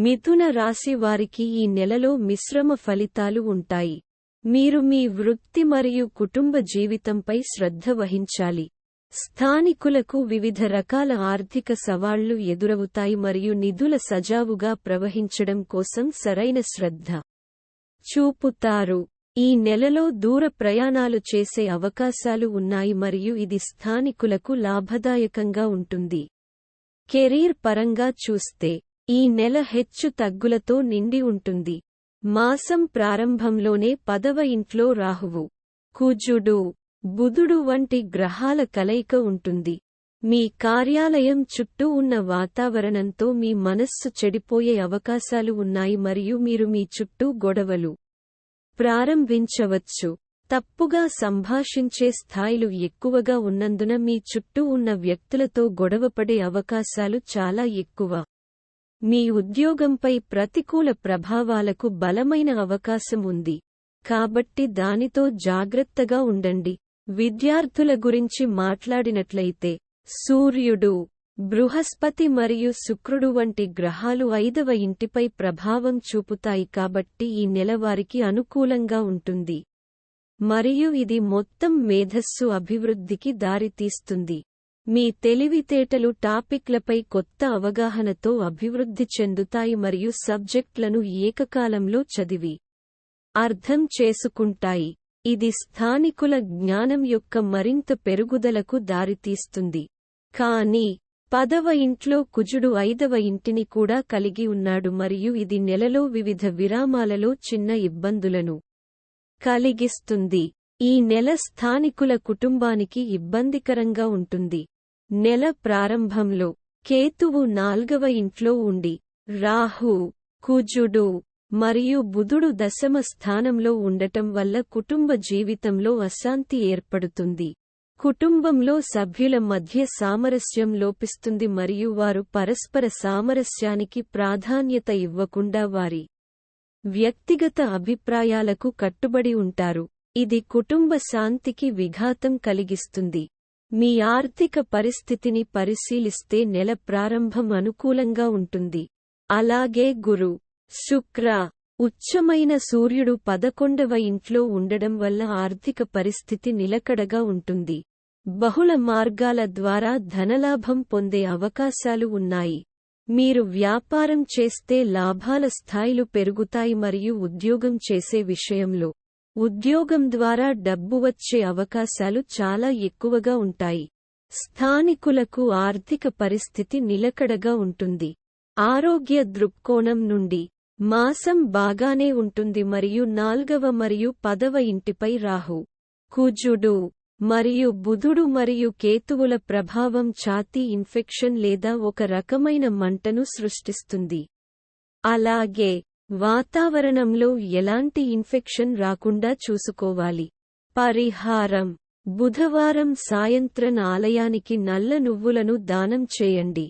మిథున రాశి వారికి ఈ నెలలో మిశ్రమ ఫలితాలు ఉంటాయి. మీరు మీ వృత్తి మరియు కుటుంబ జీవితంపై శ్రద్ధ వహించాలి. స్థానికులకు వివిధ రకాల ఆర్థిక సవాళ్లు ఎదురవుతాయి మరియు నిధుల సజావుగా ప్రవహించడం కోసం సరైన శ్రద్ధ చూపుతారు. ఈ నెలలో దూర ప్రయాణాలు చేసే అవకాశాలు ఉన్నాయి మరియు ఇది స్థానికులకు లాభదాయకంగా ఉంటుంది. కెరీర్ పరంగా చూస్తే ఈ నెల హెచ్చు తగ్గులతో నిండి ఉంటుంది. మాసం ప్రారంభంలోనే 10వ ఇంట్లో రాహువు, కుజుడు, బుధుడు వంటి గ్రహాల కలయిక ఉంటుంది. మీ కార్యాలయం చుట్టూ ఉన్న వాతావరణంతో మీ మనస్సు చెడిపోయే అవకాశాలు ఉన్నాయి మరియు మీరు మీ చుట్టూ గొడవలు ప్రారంభించవచ్చు. తప్పుగా సంభాషించే స్థాయిలు ఎక్కువగా ఉన్నందున మీ చుట్టూ ఉన్న వ్యక్తులతో గొడవపడే అవకాశాలు చాలా ఎక్కువ. మీ ఉద్యోగంపై ప్రతికూల ప్రభావాలకు బలమైన అవకాశం ఉంది, కాబట్టి దానితో జాగ్రత్తగా ఉండండి. విద్యార్థుల గురించి మాట్లాడినట్లయితే సూర్యుడు, బృహస్పతి మరియు శుక్రుడు వంటి గ్రహాలు 5వ ఇంటిపై ప్రభావం చూపుతాయి కాబట్టి ఈ నెల వారికి అనుకూలంగా ఉంటుంది మరియు ఇది మొత్తం మేధస్సు అభివృద్ధికి దారితీస్తుంది. మీ తెలివితేటలు టాపిక్లపై కొత్త అవగాహనతో అభివృద్ధి చెందుతాయి మరియు సబ్జెక్టులను ఏకకాలంలో చదివి అర్థం చేసుకుంటాయి. ఇది స్థానికుల జ్ఞానం యొక్క మరింత పెరుగుదలకు దారితీస్తుంది. కానీ 10వ ఇంట్లో కుజుడు 5వ ఇంటిని కూడా కలిగి ఉన్నాడు మరియు ఇది నెలలో వివిధ విరామాలలో చిన్న ఇబ్బందులను కలిగిస్తుంది. ఈ నెల స్థానికుల కుటుంబానికి ఇబ్బందికరంగా ఉంటుంది. నెల ప్రారంభంలో కేతువు 4వ ఇంట్లో ఉండి రాహు, కుజుడు మరియు బుధుడు 10వ స్థానంలో ఉండటం వల్ల కుటుంబ జీవితంలో అశాంతి ఏర్పడుతుంది. కుటుంబంలో సభ్యుల మధ్య సామరస్యం లోపిస్తుంది మరియు వారు పరస్పర సామరస్యానికి ప్రాధాన్యత ఇవ్వకుండా వారి వ్యక్తిగత అభిప్రాయాలకు కట్టుబడి ఉంటారు. ఇది కుటుంబ శాంతికి విఘాతం కలిగిస్తుంది. మీ ఆర్థిక పరిస్థితిని పరిశీలిస్తే నెల ప్రారంభం అనుకూలంగా ఉంటుంది. అలాగే గురు, శుక్ర, ఉచ్చమైన సూర్యుడు 11వ ఇంట్లో ఉండడం వల్ల ఆర్థిక పరిస్థితి నిలకడగా ఉంటుంది. బహుళ మార్గాల ద్వారా ధనలాభం పొందే అవకాశాలు ఉన్నాయి. మీరు వ్యాపారం చేస్తే లాభాల స్థాయిలు పెరుగుతాయి మరియు ఉద్యోగం చేసే విషయంలో ఉద్యోగం ద్వారా డబ్బు వచ్చే అవకాశాలు చాలా ఎక్కువగా ఉంటాయి. స్థానికులకు ఆర్థిక పరిస్థితి నిలకడగా ఉంటుంది. ఆరోగ్య దృక్కోణం నుండి మాసం బాగానే ఉంటుంది మరియు 4వ మరియు 10వ ఇంటిపై రాహు, కుజుడు మరియు బుధుడు మరియు కేతువుల ప్రభావం ఛాతీ ఇన్ఫెక్షన్ లేదా ఒక రకమైన మంటను సృష్టిస్తుంది. అలాగే వాతావరణంలో ఎలాంటి ఇన్ఫెక్షన్ రాకుండా చూసుకోవాలి. పరిహారం: బుధవారం సాయంత్రం ఆలయానికి నల్ల నువ్వులను దానం చేయండి.